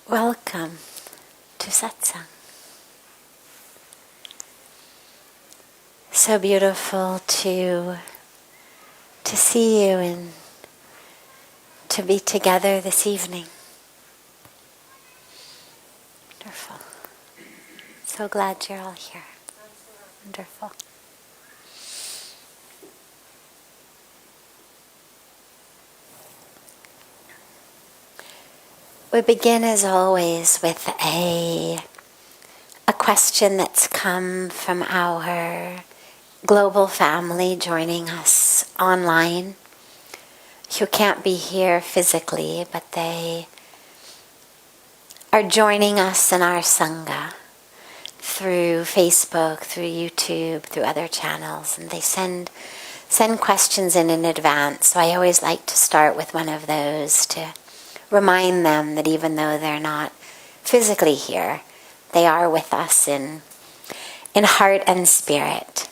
Welcome to Satsang. So beautiful to see you and to be together this evening. Wonderful. So glad you're all here. Wonderful. We begin as always with a question that's come from our global family joining us online, who can't be here physically, but they are joining us in our Sangha through Facebook, through YouTube, through other channels, and they send questions in advance. So I always like to start with one of those to remind them that even though they're not physically here, they are with us in heart and spirit.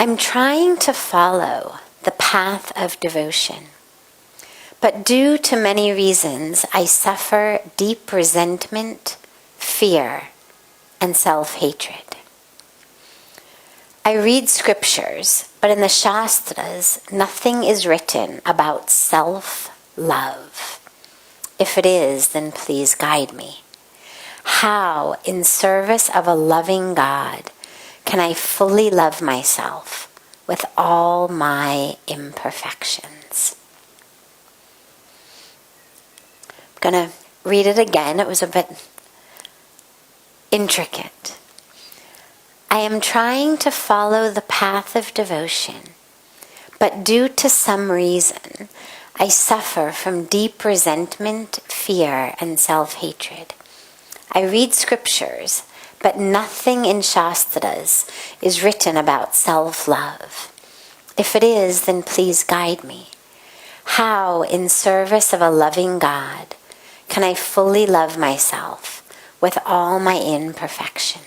I'm trying to follow the path of devotion, but due to many reasons, I suffer deep resentment, fear, and self-hatred. I read scriptures, but in the Shastras, nothing is written about self-love. If it is, then please guide me. How, in service of a loving God, can I fully love myself with all my imperfections? I'm going to read it again. It was a bit intricate. I am trying to follow the path of devotion, but due to some reason, I suffer from deep resentment, fear, and self-hatred. I read scriptures, but nothing in Shastras is written about self-love. If it is, then please guide me. How, in service of a loving God, can I fully love myself with all my imperfections?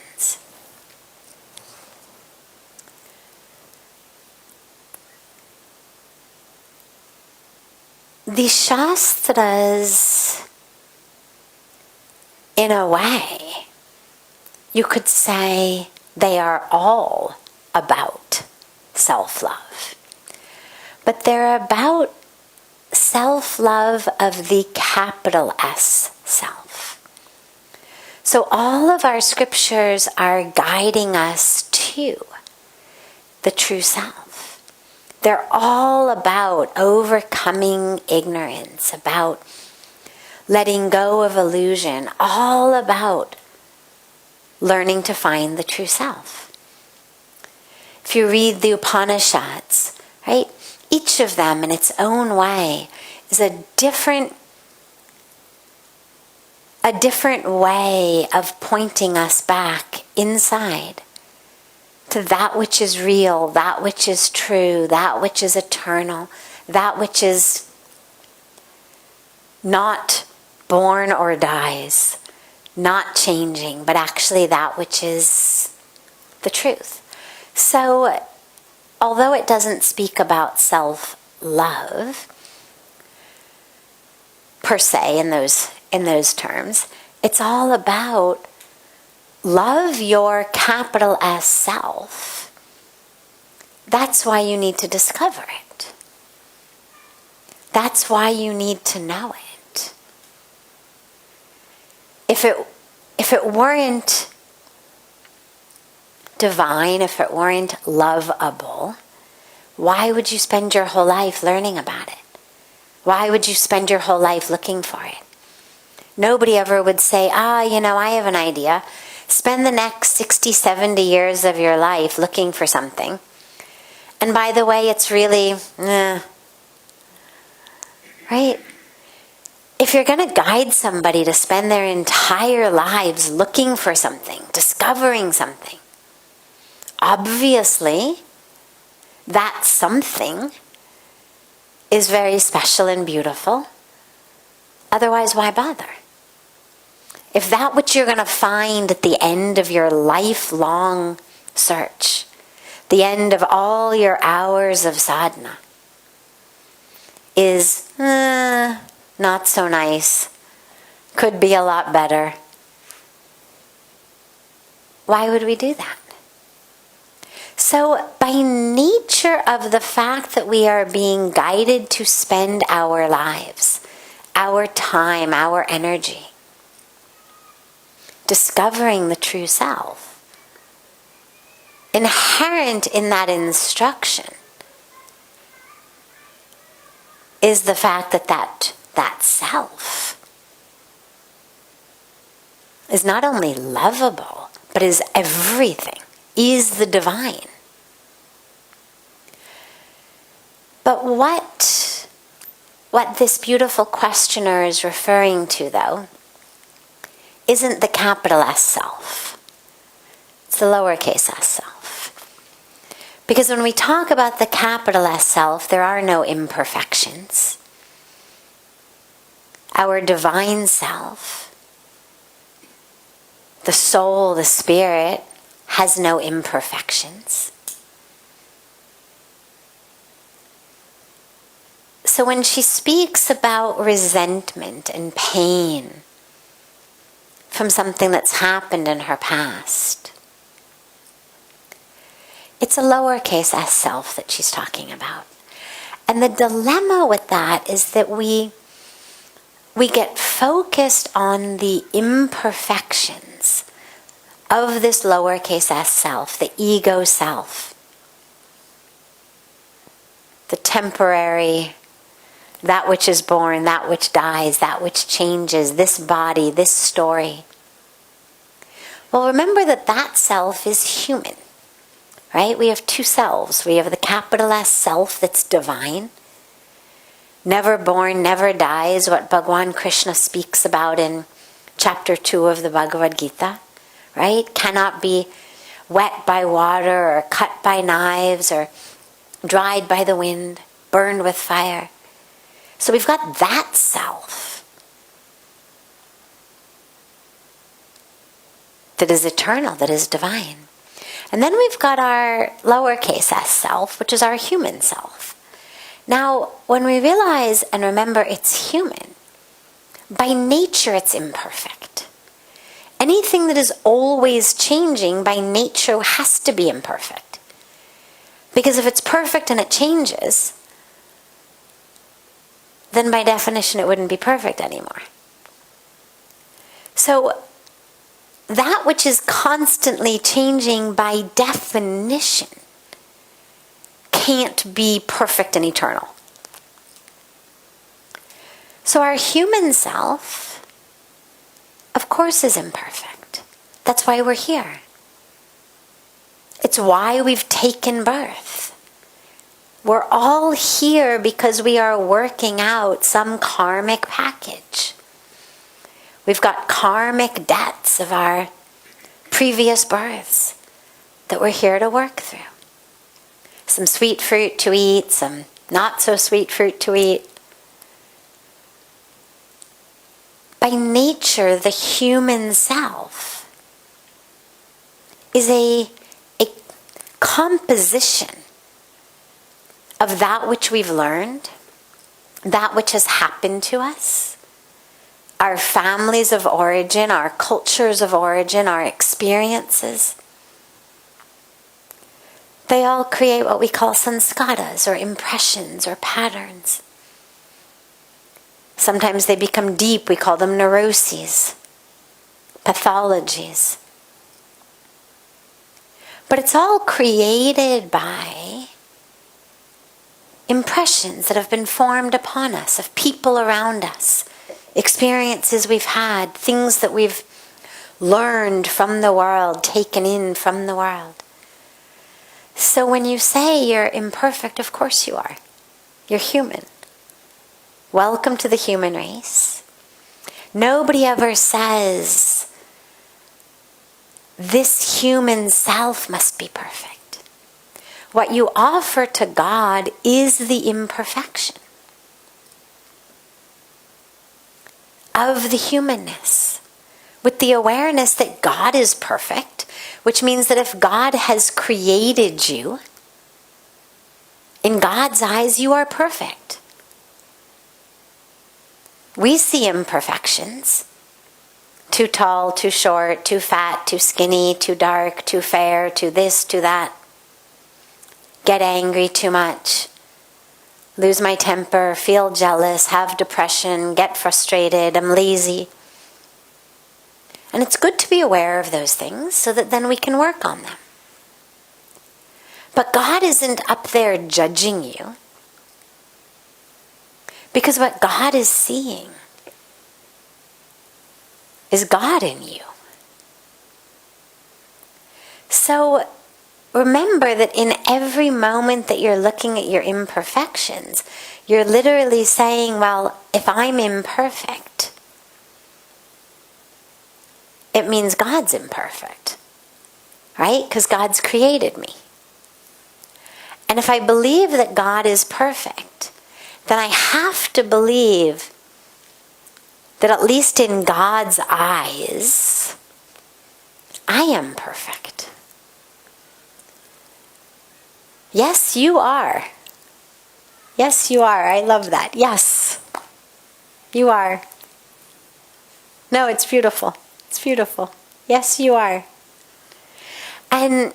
The Shastras, in a way, you could say they are all about self-love. But they're about self-love of the capital S self. So all of our scriptures are guiding us to the true self. They're all about overcoming ignorance, about letting go of illusion, all about learning to find the true self. If you read the Upanishads, right, each of them in its own way is a different way of pointing us back inside to that which is real, that which is true, that which is eternal, that which is not born or dies, not changing, but actually that which is the truth. So, although it doesn't speak about self-love per se in those terms, it's all about love your capital S self. That's why you need to discover it. That's why you need to know it. If it weren't divine, if it weren't lovable, why would you spend your whole life learning about it? Why would you spend your whole life looking for it? Nobody ever would say, I have an idea. Spend the next 60, 70 years of your life looking for something. And by the way, it's really, right? If you're going to guide somebody to spend their entire lives looking for something, discovering something, obviously, that something is very special and beautiful. Otherwise, why bother? If that which you're going to find at the end of your lifelong search, the end of all your hours of sadhana, is not so nice, could be a lot better. Why would we do that? So by nature of the fact that we are being guided to spend our lives, our time, our energy, discovering the true self, inherent in that instruction is the fact that that self is not only lovable, but is everything, is the divine. But what this beautiful questioner is referring to, though, isn't the capital S self. It's the lowercase s self. Because when we talk about the capital S self, there are no imperfections. Our divine self, the soul, the spirit, has no imperfections. So when she speaks about resentment and pain from something that's happened in her past, it's a lowercase s self that she's talking about. And the dilemma with that is that we get focused on the imperfections of this lowercase s self, the ego self, the temporary, that which is born, that which dies, that which changes, this body, this story. Well, remember that self is human, right? We have two selves. We have the capital S self that's divine, never born, never dies, what Bhagwan Krishna speaks about in chapter 2 of the Bhagavad Gita, right? Cannot be wet by water or cut by knives or dried by the wind, burned with fire. So we've got that self that is eternal, that is divine. And then we've got our lowercase s self, which is our human self. Now, when we realize and remember it's human, by nature it's imperfect. Anything that is always changing by nature has to be imperfect. Because if it's perfect and it changes, then by definition it wouldn't be perfect anymore. So that which is constantly changing by definition can't be perfect and eternal. So our human self, of course, is imperfect. That's why we're here. It's why we've taken birth. We're all here because we are working out some karmic package. We've got karmic debts of our previous births that we're here to work through. Some sweet fruit to eat, some not so sweet fruit to eat. By nature, the human self is a composition of that which we've learned, that which has happened to us, our families of origin, our cultures of origin, our experiences. They all create what we call sanskaras, or impressions, or patterns. Sometimes they become deep, we call them neuroses, pathologies. But it's all created by impressions that have been formed upon us, of people around us, experiences we've had, things that we've learned from the world, taken in from the world. So when you say you're imperfect, of course you are. You're human. Welcome to the human race. Nobody ever says, this human self must be perfect. What you offer to God is the imperfection of the humanness, with the awareness that God is perfect, which means that if God has created you, in God's eyes you are perfect. We see imperfections. Too tall, too short, too fat, too skinny, too dark, too fair, too this, too that. Get angry too much. Lose my temper, feel jealous, have depression, get frustrated, I'm lazy. And it's good to be aware of those things so that then we can work on them. But God isn't up there judging you. Because what God is seeing is God in you. So remember that in every moment that you're looking at your imperfections, you're literally saying, well, if I'm imperfect, it means God's imperfect, right? Because God's created me. And if I believe that God is perfect, then I have to believe that at least in God's eyes, I am perfect. Yes, you are. Yes, you are. I love that. Yes, you are. No, it's beautiful. It's beautiful. Yes, you are. And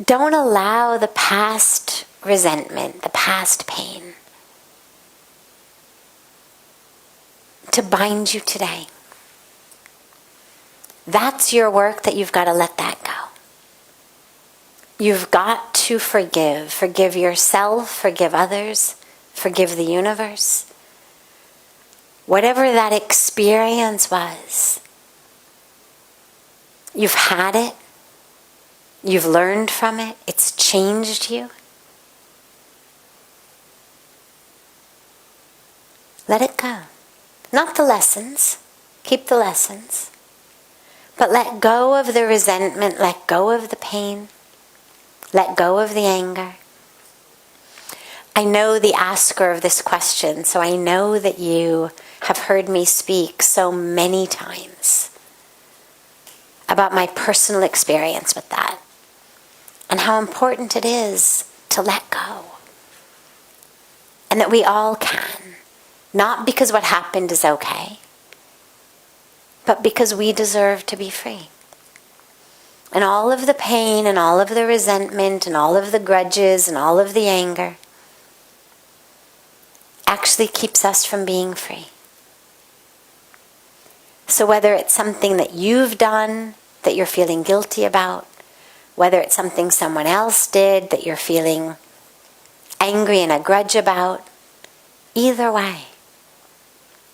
don't allow the past resentment, the past pain, to bind you today. That's your work that you've got to let that go. You've got to forgive. Forgive yourself, forgive others, forgive the universe. Whatever that experience was, you've had it, you've learned from it, it's changed you. Let it go. Not the lessons, keep the lessons. But let go of the resentment, let go of the pain, let go of the anger. I know the asker of this question, so I know that you have heard me speak so many times about my personal experience with that and how important it is to let go. And that we all can, not because what happened is okay, but because we deserve to be free. And all of the pain and all of the resentment and all of the grudges and all of the anger actually keeps us from being free. So whether it's something that you've done that you're feeling guilty about, whether it's something someone else did that you're feeling angry and a grudge about, either way,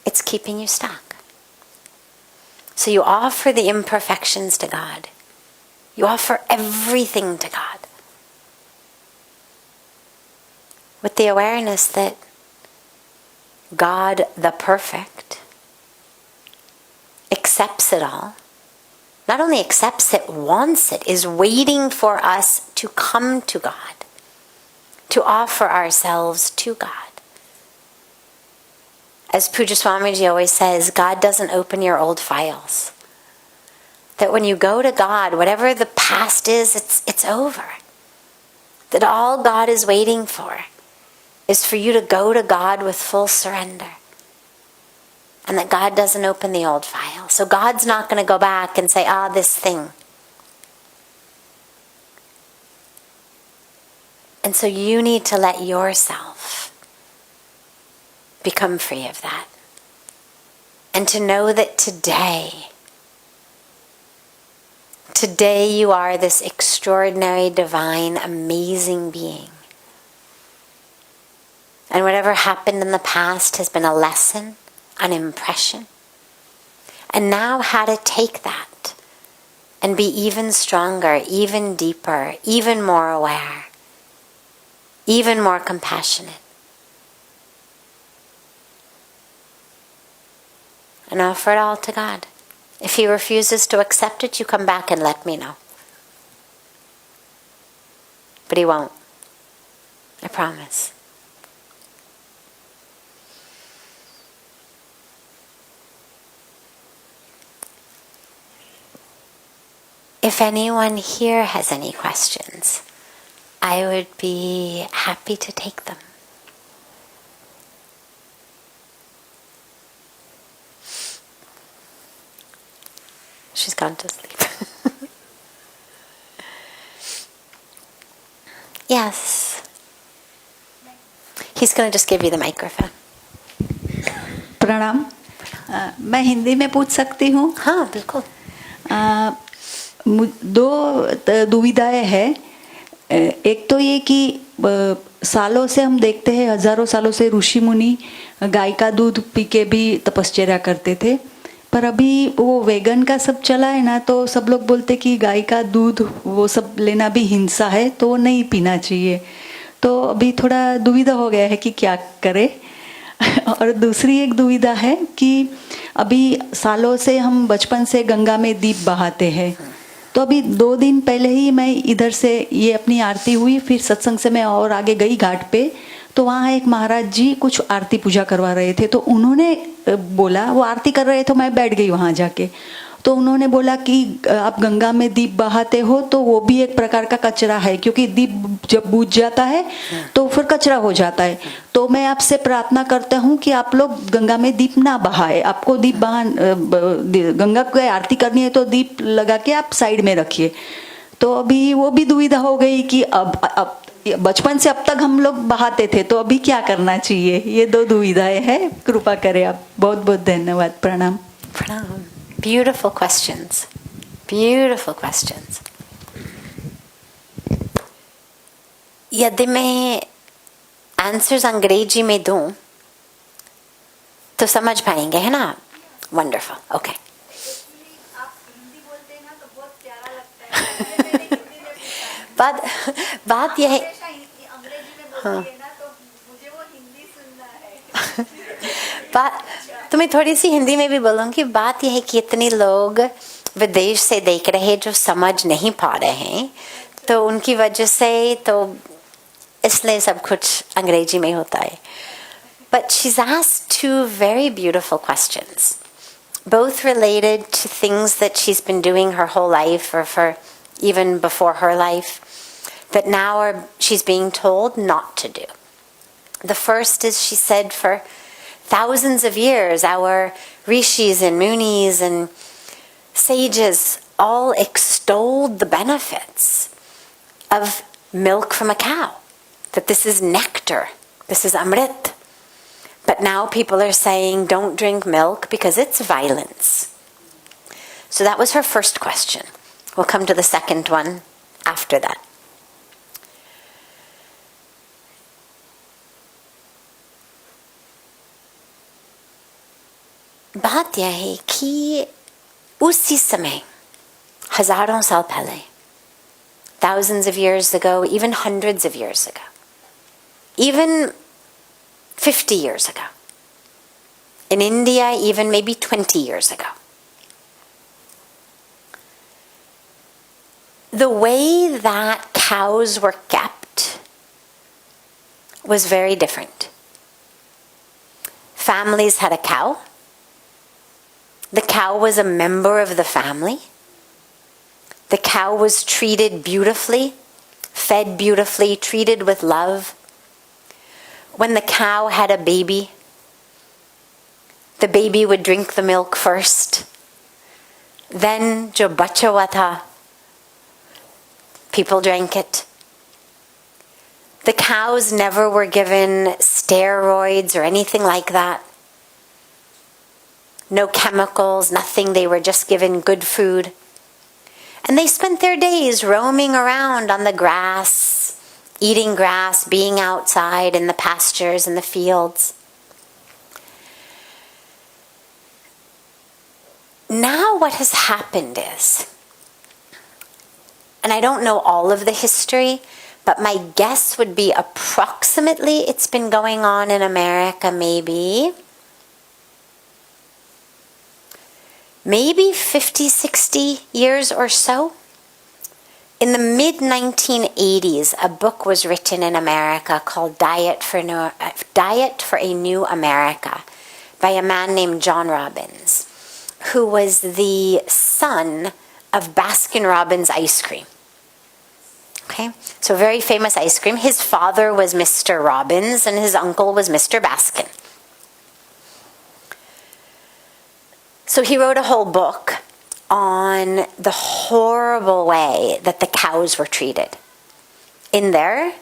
it's keeping you stuck. So you offer the imperfections to God. You offer everything to God with the awareness that God, the perfect, accepts it all. Not only accepts it, wants it, is waiting for us to come to God, to offer ourselves to God. As Pujya Swamiji always says, God doesn't open your old files. That when you go to God, whatever the past is, it's over. That all God is waiting for is for you to go to God with full surrender. And that God doesn't open the old file. So God's not going to go back and say, this thing. And so you need to let yourself become free of that. And to know that today you are this extraordinary, divine, amazing being. And whatever happened in the past has been a lesson, an impression. And now how to take that and be even stronger, even deeper, even more aware, even more compassionate. And offer it all to God. If He refuses to accept it, you come back and let me know. But He won't. I promise. If anyone here has any questions, I would be happy to take them. she's gone to sleep. Yes. He's going to just give you the microphone. प्रणाम. मैं हिंदी में पूछ सकती हूँ? हाँ, बिल्कुल. दो दुविधाएं हैं. एक तो ये कि सालों से हम देखते हैं, हजारों सालों से ऋषि मुनि गाय का दूध पी के भी तपश्चर्या करते थे, पर अभी वो वेगन का सब चला है ना, तो सब लोग बोलते कि गाय का दूध वो सब लेना भी हिंसा है, तो नहीं पीना चाहिए. तो अभी थोड़ा दुविधा हो गया है कि क्या करे. और दूसरी एक दुविधा है कि अभी सालों से हम बचपन से गंगा में दीप बहाते हैं, तो अभी 2 दिन पहले ही मैं इधर से ये अपनी आरती हुई, फिर सत्संग से मैं और आगे गई घाट पे, तो वहाँ एक महाराज जी कुछ आरती पूजा करवा रहे थे. तो उन्होंने बोला, वो आरती कर रहे थे, मैं बैठ गई वहाँ जाके, तो उन्होंने बोला कि आप गंगा में दीप बहाते हो तो वो भी एक प्रकार का कचरा है, क्योंकि दीप जब बुझ जाता है तो फिर कचरा हो जाता है. तो मैं आपसे प्रार्थना करता हूँ कि आप लोग गंगा में दीप ना बहाए. आपको गंगा की आरती करनी है तो दीप लगा के आप साइड में रखिए. तो अभी वो भी दुविधा हो गई कि अब बचपन से अब तक हम लोग बहाते थे, तो अभी क्या करना चाहिए. ये 2 दुविधाएं हैं, कृपा करें आप. बहुत बहुत धन्यवाद. प्रणाम. प्रणाम. Beautiful questions. Beautiful questions. यदि मैं आंसर्स अंग्रेजी में दूं तो समझ पाएंगे, है ना? Wonderful. Okay. आप हिंदी बोलते हैं ना तो बहुत प्यारा लगता है. बात यह है, अंग्रेजी में बोलते हैं ना तो मुझे वो हिंदी सुनना है. बात तो मैं थोड़ी सी हिंदी में भी बोलूँगी. बात यह है कि इतने लोग विदेश से देख रहे जो समझ नहीं पा रहे हैं, तो उनकी वजह से तो इसलिए सब कुछ अंग्रेजी में होता है. But she's asked 2 very beautiful questions, both related to things that she's been doing her whole life, or for even before her life, that now she's being told not to do. The first is, she said, for thousands of years, our rishis and munis and sages all extolled the benefits of milk from a cow, that this is nectar, this is amrit. But now people are saying, don't drink milk because it's violence. So that was her first question. We'll come to the second one after that. बात यह है कि उसी समय, हजारों साल पहले, thousands of years ago, even hundreds of years ago, even 50 years ago, in India, even maybe 20 years ago, the way that cows were kept was very different. Families had a cow. The cow was a member of the family. The cow was treated beautifully, fed beautifully, treated with love. When the cow had a baby, the baby would drink the milk first. Then, jo bacha hua tha, people drank it. The cows never were given steroids or anything like that. No chemicals, nothing. They were just given good food. And they spent their days roaming around on the grass, eating grass, being outside in the pastures and the fields. Now what has happened is, and I don't know all of the history, but my guess would be approximately it's been going on in America maybe 50, 60 years or so. In the mid-1980s, a book was written in America called Diet for a New America by a man named John Robbins, who was the son of Baskin-Robbins ice cream. Okay, so very famous ice cream. His father was Mr. Robbins and his uncle was Mr. Baskin. So he wrote a whole book on the horrible way that the cows were treated in their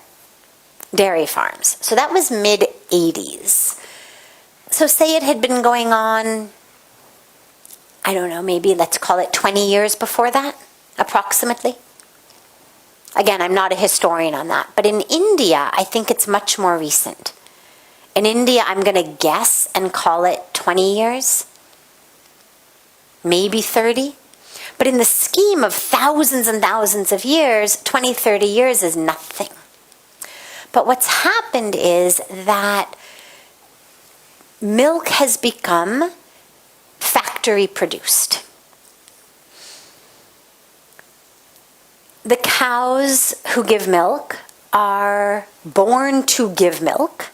dairy farms. So that was mid-80s. So say it had been going on, I don't know, maybe let's call it 20 years before that, approximately. Again, I'm not a historian on that. But in India, I think it's much more recent. In India, I'm going to guess and call it 20 years. Maybe 30. But in the scheme of thousands and thousands of years, 20, 30 years is nothing. But what's happened is that milk has become factory produced. The cows who give milk are born to give milk.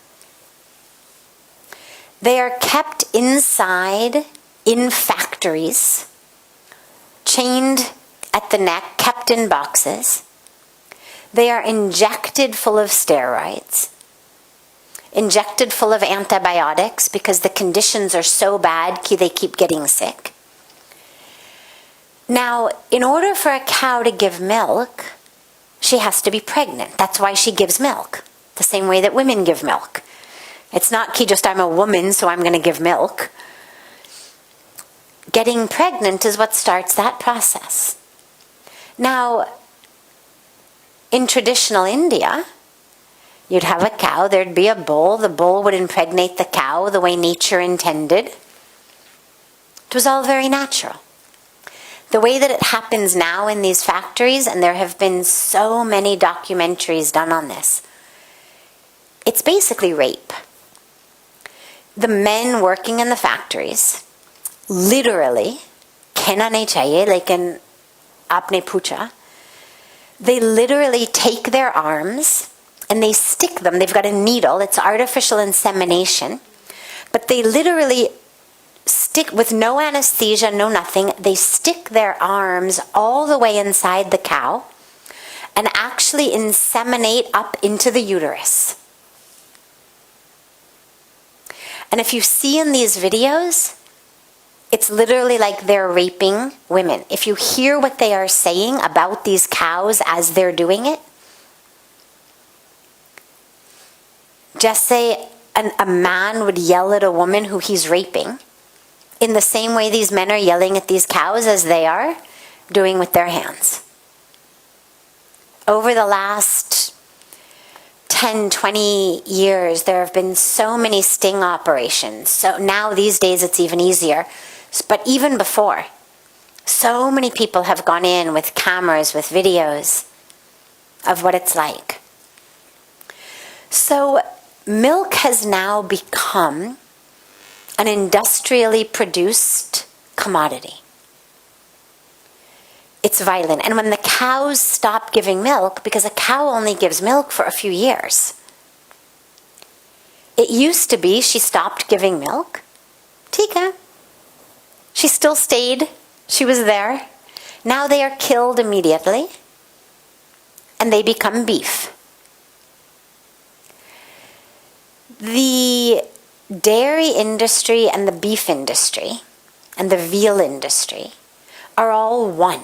They are kept inside in factories, chained at the neck, kept in boxes. They are injected full of steroids, injected full of antibiotics because the conditions are so bad they keep getting sick. Now, in order for a cow to give milk, she has to be pregnant. That's why she gives milk, the same way that women give milk. It's not just I'm a woman, so I'm going to give milk. Getting pregnant is what starts that process. Now, in traditional India, you'd have a cow, there'd be a bull, the bull would impregnate the cow the way nature intended. It was all very natural. The way that it happens now in these factories, and there have been so many documentaries done on this, it's basically rape. The men working in the factories, literally, kehna nahi chahiye, lekin aapne pucha, they literally take their arms and they stick them, they've got a needle, it's artificial insemination, but they literally stick, with no anesthesia, no nothing, they stick their arms all the way inside the cow and actually inseminate up into the uterus. And if you see in these videos, it's literally like they're raping women. If you hear what they are saying about these cows as they're doing it, just say a man would yell at a woman who he's raping in the same way these men are yelling at these cows as they are doing with their hands. Over the last 10, 20 years, there have been so many sting operations. So now these days it's even easier. But even before, so many people have gone in with cameras, with videos of what it's like. So milk has now become an industrially produced commodity. It's violent. And when the cows stop giving milk, because a cow only gives milk for a few years. It used to be she stopped giving milk. Tika. She still stayed. She was there. Now they are killed immediately. And they become beef. The dairy industry and the beef industry and the veal industry are all one.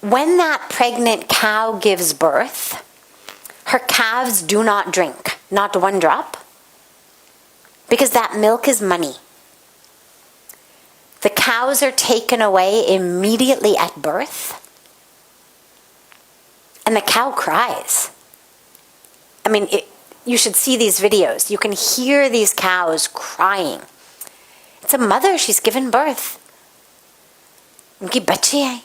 When that pregnant cow gives birth, her calves do not drink, not one drop, because that milk is money. The cows are taken away immediately at birth, and the cow cries. I mean, you should see these videos. You can hear these cows crying. It's a mother, she's given birth. Unki bachi hai.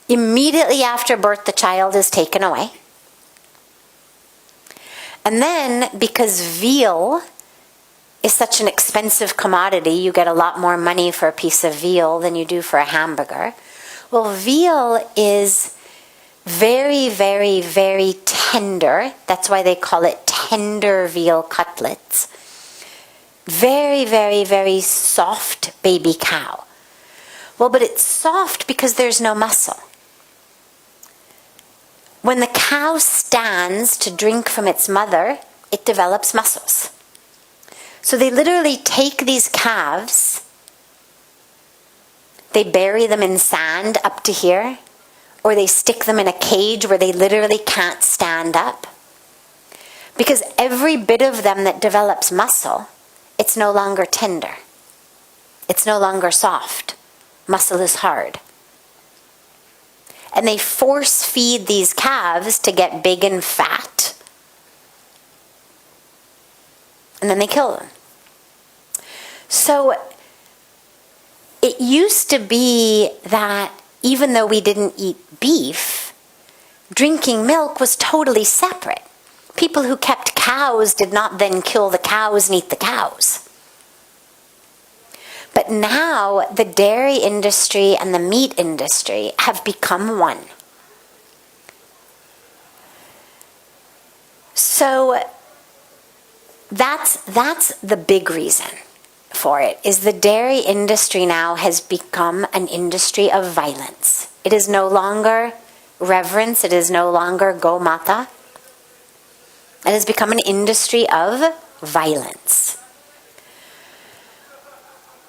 Immediately after birth, the child is taken away. And then, because veal is such an expensive commodity, you get a lot more money for a piece of veal than you do for a hamburger. Well, veal is very, very, very tender. That's why they call it tender veal cutlets. Very, very, very soft baby cow. Well, but it's soft because there's no muscle. When the cow stands to drink from its mother, it develops muscles. So they literally take these calves They bury them in sand up to here, or they stick them in a cage where they literally can't stand up. Because every bit of them that develops muscle, it's no longer tender. It's no longer soft. Muscle is hard. And they force feed these calves to get big and fat. And then they kill them. So it used to be that even though we didn't eat beef, drinking milk was totally separate. People who kept cows did not then kill the cows and eat the cows. But now the dairy industry and the meat industry have become one. So that's the big reason for it, is the dairy industry now has become an industry of violence. It is no longer reverence. It is no longer Go Mata. It has become an industry of violence.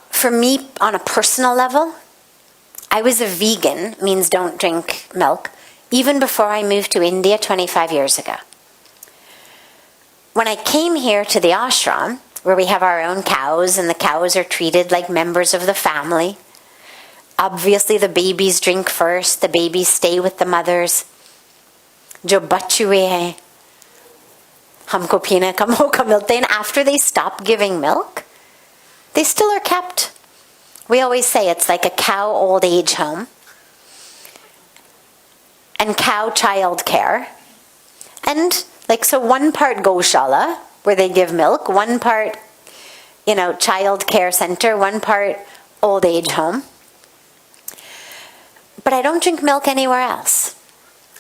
For me, on a personal level, I was a vegan, means don't drink milk, even before I moved to India 25 years ago. When I came here to the ashram, where we have our own cows, and the cows are treated like members of the family, obviously the babies drink first, the babies stay with the mothers. Jo bachue hai, humko peena ka mauka milte. And after they stop giving milk, they still are kept. We always say it's like a cow old age home and cow child care. And like, so one part Goshala, where they give milk, one part, child care center, one part old age home. But I don't drink milk anywhere else.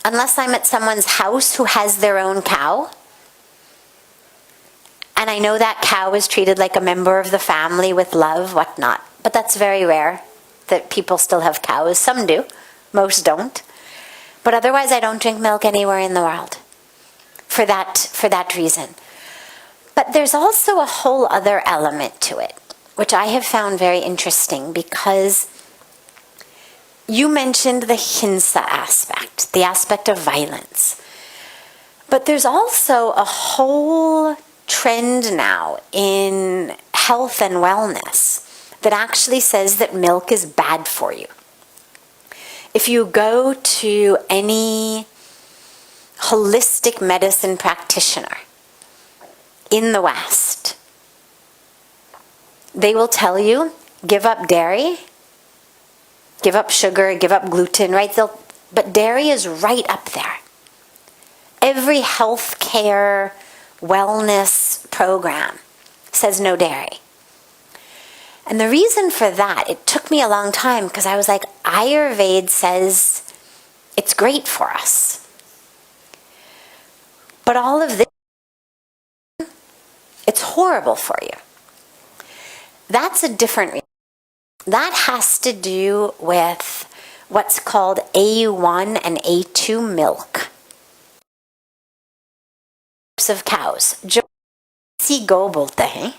Unless I'm at someone's house who has their own cow. And I know that cow is treated like a member of the family with love, whatnot. But that's very rare that people still have cows. Some do. Most don't. But otherwise, I don't drink milk anywhere in the world. For that reason. But there's also a whole other element to it, which I have found very interesting, because you mentioned the hinsa aspect, the aspect of violence. But there's also a whole trend now in health and wellness that actually says that milk is bad for you. If you go to any holistic medicine practitioner in the West, they will tell you, give up dairy, give up sugar, give up gluten, right? But dairy is right up there. Every healthcare wellness program says no dairy. And the reason for that, it took me a long time, because I was like, Ayurveda says it's great for us. But all of this, it's horrible for you. That's a different reason. That has to do with what's called A1 and A2 milk. Of cows. Jo go bolte hain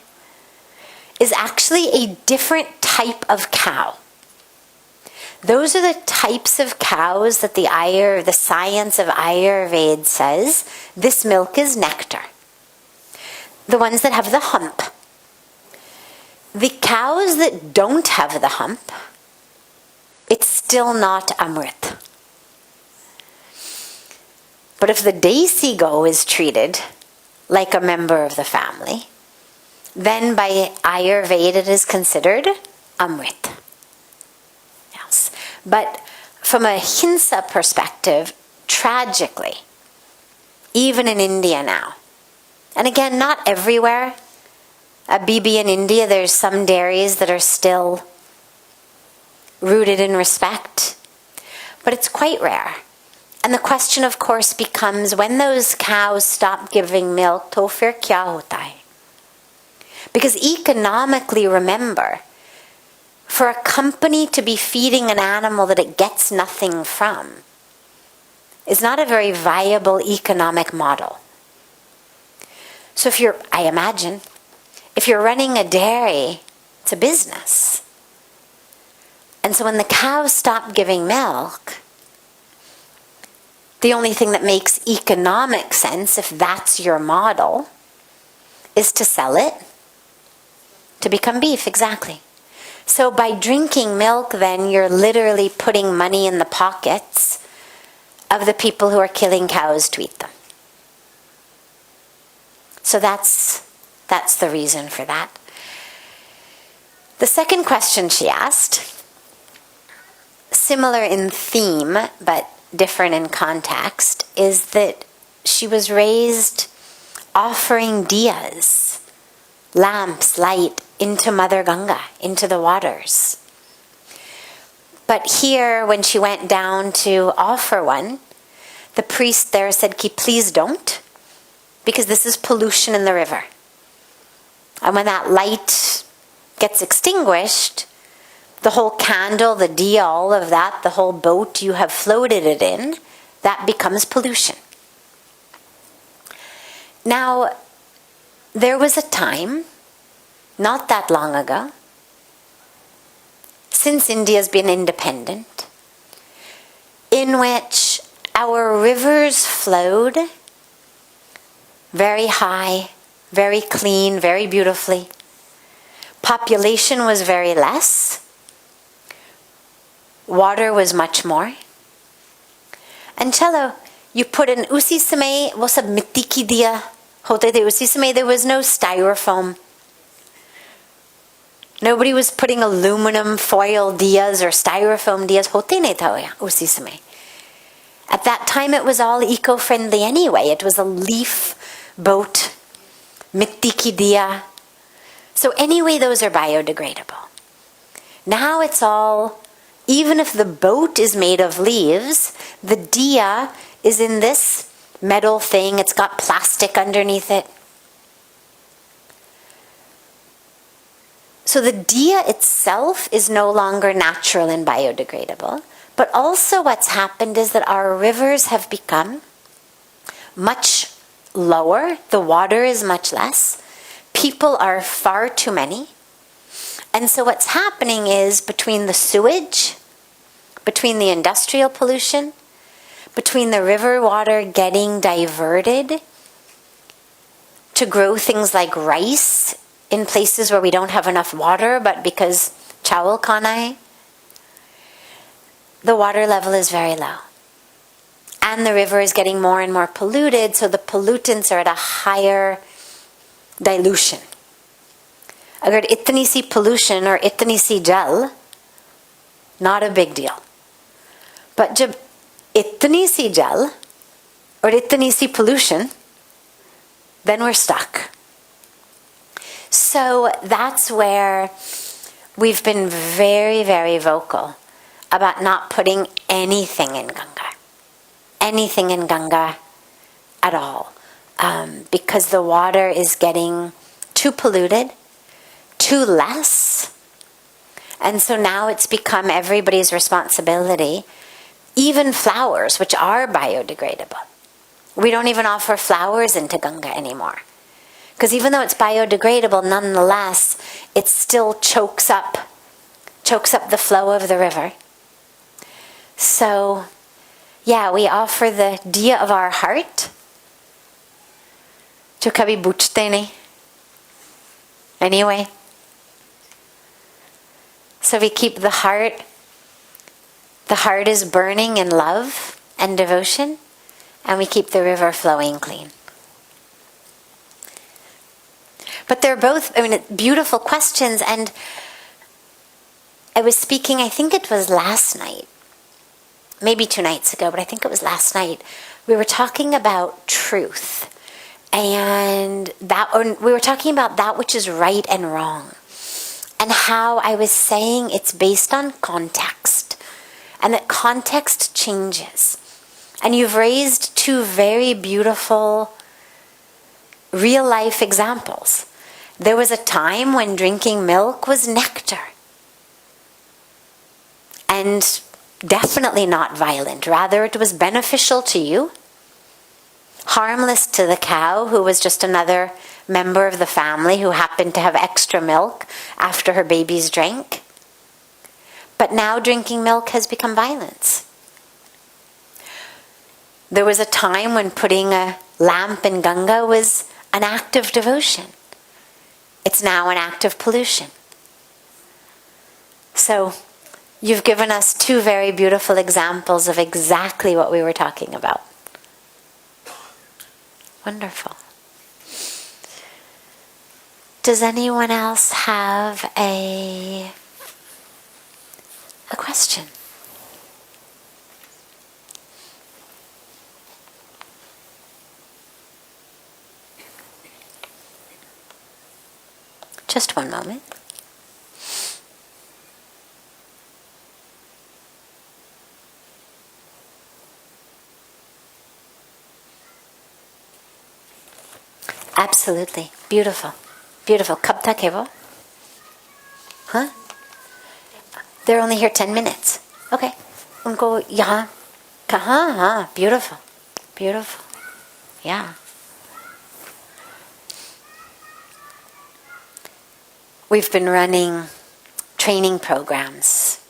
is actually a different type of cow. Those are the types of cows that the science of Ayurveda says this milk is nectar. The ones that have the hump. The cows that don't have the hump, it's still not amrit. But if the desi go is treated like a member of the family, then by Ayurveda it is considered amrit. Yes. But from a hinsa perspective, tragically, even in India now, and again, not everywhere. At Bibi in India, there's some dairies that are still rooted in respect, but it's quite rare. And the question, of course, becomes, when those cows stop giving milk, to fir kya hota hai? Because economically, remember, for a company to be feeding an animal that it gets nothing from is not a very viable economic model. So I imagine, if you're running a dairy, it's a business. And so when the cow stopped giving milk, the only thing that makes economic sense, if that's your model, is to sell it to become beef, exactly. So by drinking milk, then you're literally putting money in the pockets of the people who are killing cows to eat them. So that's the reason for that. The second question she asked, similar in theme but different in context, is that she was raised offering diyas, lamps, light, into Mother Ganga, into the waters. But here, when she went down to offer one, the priest there said, "Ki, please don't, because this is pollution in the river. And when that light gets extinguished, the whole candle, the diya, all of that, the whole boat you have floated it in, that becomes pollution." Now, there was a time, not that long ago, since India's been independent, in which our rivers flowed very high, very clean, very beautifully. Population was very less. Water was much more. And chalo, you put in usi samay, wo sab mitti ki diya hote the. Usi samay there was no styrofoam. Nobody was putting aluminum foil diyas or styrofoam diyas. Hote nahi tha usi samay. At that time it was all eco-friendly anyway. It was a leaf boat, mitti ki diya. So anyway, those are biodegradable. Now it's all, even if the boat is made of leaves, the diya is in this metal thing. It's got plastic underneath it. So the diya itself is no longer natural and biodegradable. But also what's happened is that our rivers have become much lower. The water is much less. People are far too many. And so what's happening is between the sewage, between the industrial pollution, between the river water getting diverted to grow things like rice in places where we don't have enough water, but because chawal khana hai, the water level is very low. And the river is getting more and more polluted, so the pollutants are at a higher dilution. Agar itni si pollution or itni si jal, not a big deal. But jab itni si jal or itni si pollution, then we're stuck. So that's where we've been very, very vocal about not putting anything in Ganga. Anything in Ganga at all. Because the water is getting too polluted, too less. And so now it's become everybody's responsibility. Even flowers, which are biodegradable. We don't even offer flowers into Ganga anymore. Because even though it's biodegradable, nonetheless, it still chokes up the flow of the river. So, yeah, we offer the diya of our heart. Jo kabhi bujhte nahi. Anyway. So we keep the heart. The heart is burning in love and devotion. And we keep the river flowing clean. But they're both, beautiful questions. And I was speaking, I think it was last night. Maybe 2 nights ago, but I think it was last night. We were talking about truth. And we were talking about that which is right and wrong. And how I was saying it's based on context. And that context changes. And you've raised 2 very beautiful real life examples. There was a time when drinking milk was nectar. And definitely not violent. Rather, it was beneficial to you. Harmless to the cow, who was just another member of the family who happened to have extra milk after her babies drank. But now drinking milk has become violence. There was a time when putting a lamp in Ganga was an act of devotion. It's now an act of pollution. So you've given us two very beautiful examples of exactly what we were talking about. Wonderful. Does anyone else have a question? Just one moment. Absolutely. Beautiful. Beautiful. Kab tak hai wo? Huh? They're only here 10 minutes. Okay. Unko yahan kahan? Haan. Beautiful. Beautiful. Yeah. We've been running training programs.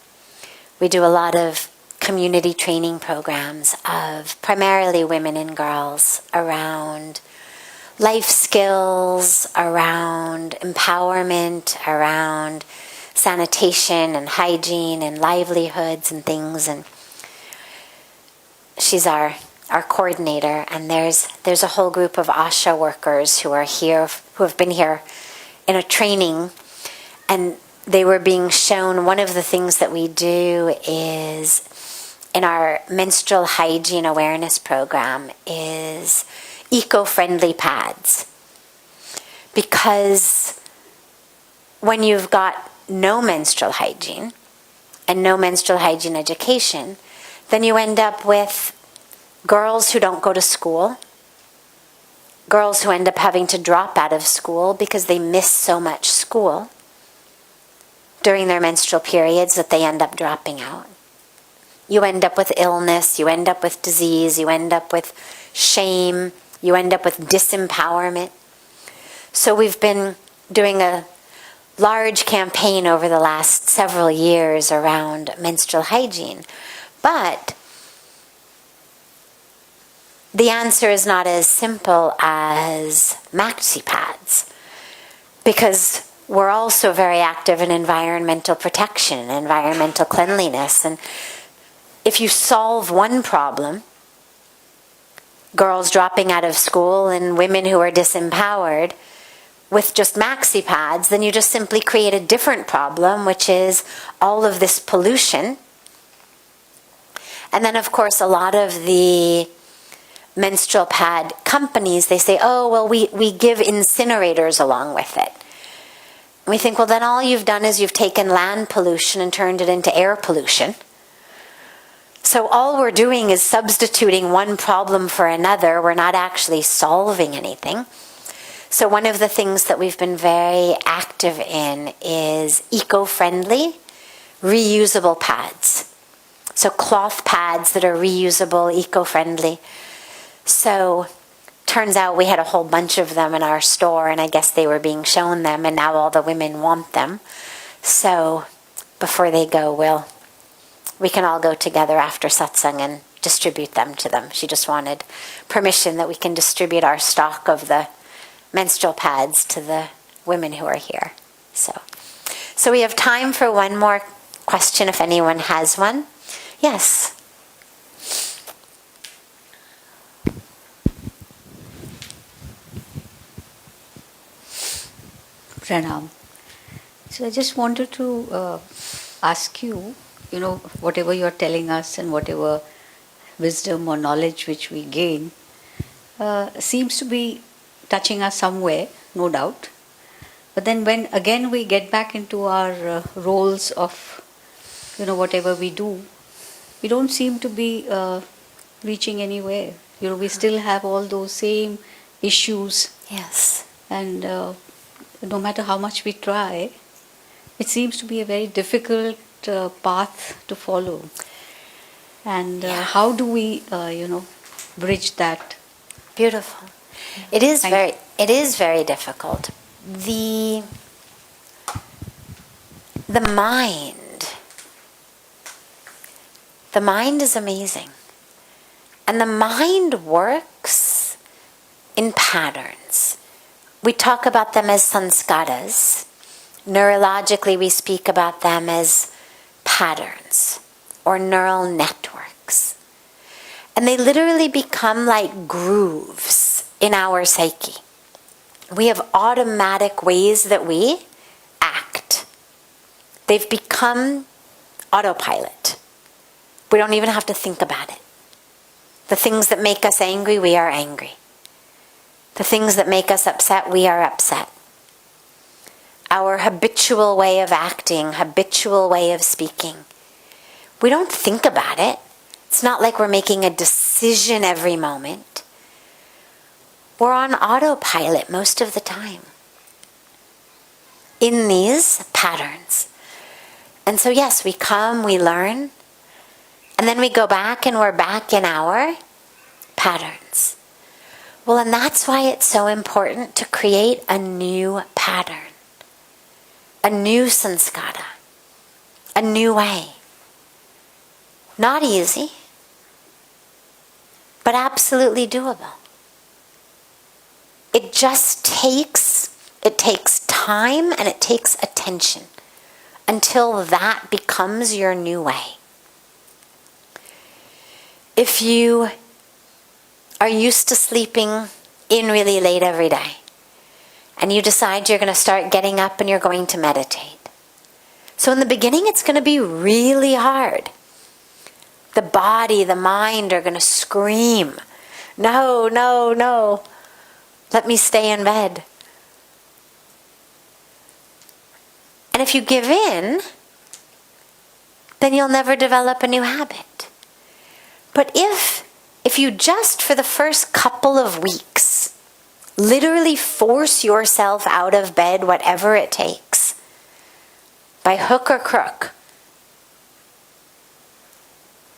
We do a lot of community training programs of primarily women and girls around life skills, around empowerment, around sanitation and hygiene and livelihoods and things. And she's our coordinator, and there's a whole group of ASHA workers who are here, who have been here in a training, and they were being shown one of the things that we do is in our menstrual hygiene awareness program is eco-friendly pads. Because when you've got no menstrual hygiene and no menstrual hygiene education, then you end up with girls who don't go to school, girls who end up having to drop out of school because they miss so much school during their menstrual periods that they end up dropping out. You end up with illness, you end up with disease, you end up with shame, you end up with disempowerment. So we've been doing a large campaign over the last several years around menstrual hygiene. But the answer is not as simple as maxi pads, because we're also very active in environmental protection and environmental cleanliness. And if you solve one problem, girls dropping out of school and women who are disempowered, with just maxi pads, then you just simply create a different problem, which is all of this pollution. And then, of course, a lot of the menstrual pad companies, they say, oh, well, we give incinerators along with it. And we think, well, then all you've done is you've taken land pollution and turned it into air pollution. So all we're doing is substituting one problem for another. We're not actually solving anything. So one of the things that we've been very active in is eco-friendly, reusable pads. So cloth pads that are reusable, eco-friendly. So turns out we had a whole bunch of them in our store, and I guess they were being shown them, and now all the women want them. So before they go, we can all go together after satsang and distribute them to them. She just wanted permission that we can distribute our stock of the menstrual pads to the women who are here. So we have time for one more question if anyone has one. Yes. Pranam. So I just wanted to ask you, whatever you're telling us and whatever wisdom or knowledge which we gain seems to be touching us somewhere, no doubt. But then when again we get back into our roles of, whatever we do, we don't seem to be reaching anywhere. We still have all those same issues. Yes. And no matter how much we try, it seems to be a very difficult path to follow. And how do we, bridge that? Beautiful. It is very difficult. The mind The mind is amazing. And the mind works in patterns. We talk about them as sanskaras. Neurologically, we speak about them as patterns or neural networks. And they literally become like grooves in our psyche. We have automatic ways that we act. They've become autopilot. We don't even have to think about it. The things that make us angry, we are angry. The things that make us upset, we are upset. Our habitual way of acting, habitual way of speaking. We don't think about it. It's not like we're making a decision every moment. We're on autopilot most of the time in these patterns. And so yes, we come, we learn, and then we go back and we're back in our patterns. Well, and that's why it's so important to create a new pattern, a new sanskara, a new way. Not easy, but absolutely doable. It just takes time and it takes attention until that becomes your new way. If you are used to sleeping in really late every day, and you decide you're going to start getting up and you're going to meditate. So in the beginning, it's going to be really hard. The body, the mind are going to scream, no, no, no, let me stay in bed. And if you give in, then you'll never develop a new habit. But if you just for the first couple of weeks literally force yourself out of bed, whatever it takes, by hook or crook,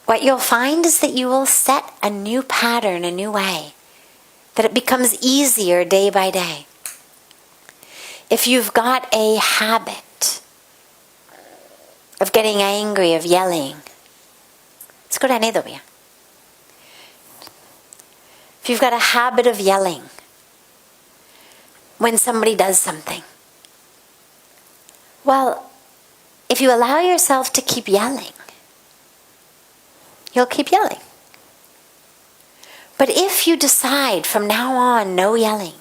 what you'll find is that you will set a new pattern, a new way, that it becomes easier day by day. If you've got a habit of getting angry, of yelling, let's go to Anedobia. If you've got a habit of yelling when somebody does something, well, if you allow yourself to keep yelling, you'll keep yelling. But if you decide from now on, no yelling,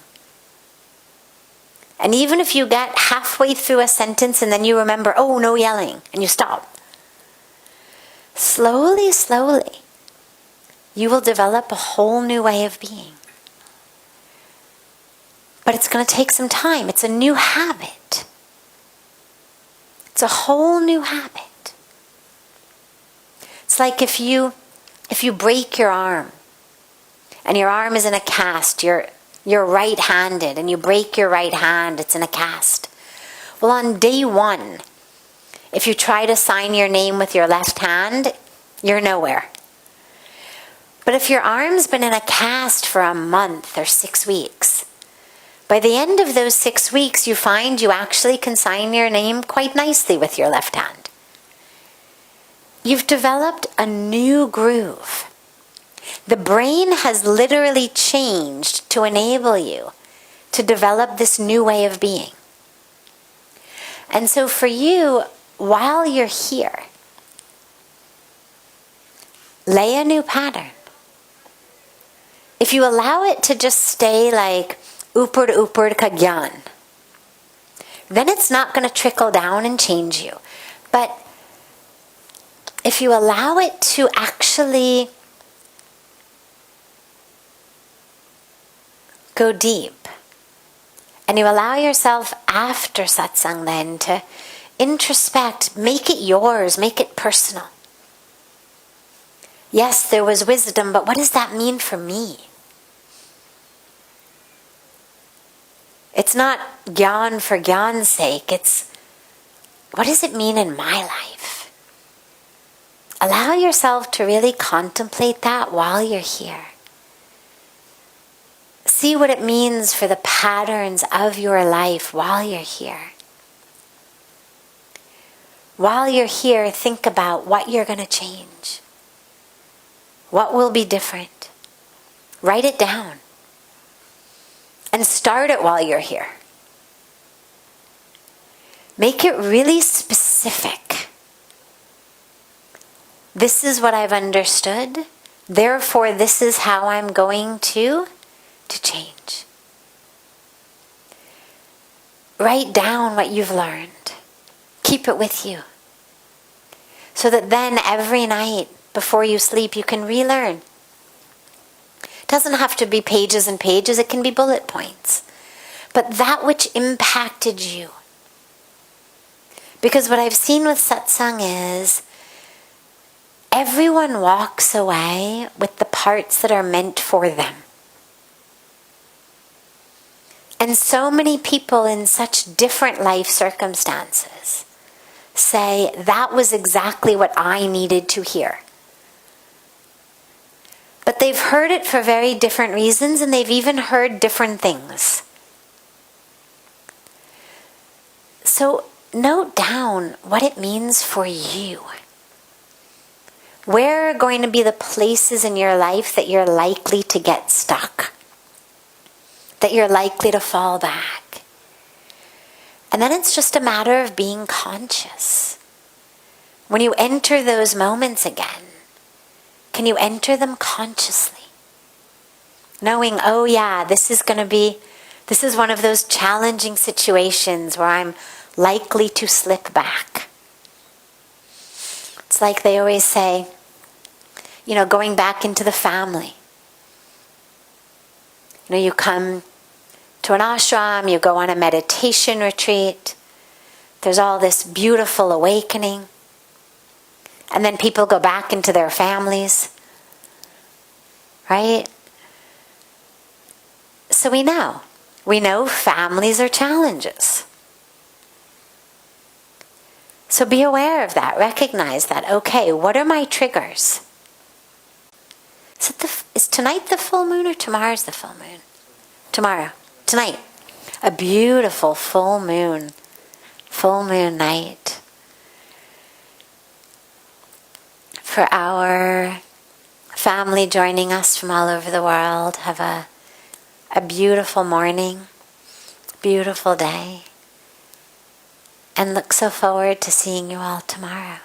and even if you get halfway through a sentence and then you remember, oh, no yelling, and you stop, slowly, slowly, you will develop a whole new way of being. But it's going to take some time. It's a new habit. It's a whole new habit. It's like if you break your arm, and your arm is in a cast, you're right-handed, and you break your right hand, it's in a cast. Well, on day one, if you try to sign your name with your left hand, you're nowhere. But if your arm's been in a cast for a month or 6 weeks, by the end of those 6 weeks, you find you actually can sign your name quite nicely with your left hand. You've developed a new groove. The brain has literally changed to enable you to develop this new way of being. And so for you, while you're here, lay a new pattern. If you allow it to just stay like upad ka gyan, then it's not going to trickle down and change you. But if you allow it to actually go deep, and you allow yourself after satsang then to introspect, make it yours, make it personal. Yes, there was wisdom, but what does that mean for me? It's not gyan for gyan's sake. It's what does it mean in my life? Allow yourself to really contemplate that while you're here. See what it means for the patterns of your life while you're here. While you're here, think about what you're going to change. What will be different? Write it down. And start it while you're here. Make it really specific. This is what I've understood. Therefore, this is how I'm going to change. Write down what you've learned. Keep it with you. So that then every night before you sleep, you can relearn. It doesn't have to be pages and pages. It can be bullet points. But that which impacted you. Because what I've seen with satsang is everyone walks away with the parts that are meant for them. And so many people in such different life circumstances say, that was exactly what I needed to hear. But they've heard it for very different reasons, and they've even heard different things. So note down what it means for you. Where are going to be the places in your life that you're likely to get stuck? That you're likely to fall back? And then it's just a matter of being conscious. When you enter those moments again, can you enter them consciously? Knowing, oh yeah, this is one of those challenging situations where I'm likely to slip back. It's like they always say, going back into the family. You come to an ashram, you go on a meditation retreat, there's all this beautiful awakening, and then people go back into their families, right? So we know families are challenges. So be aware of that, recognize that. Okay, what are my triggers? Is tonight the full moon or tomorrow's the full moon? Tomorrow. Tonight. A beautiful full moon night. For our family joining us from all over the world, have a beautiful morning, beautiful day, and look so forward to seeing you all tomorrow.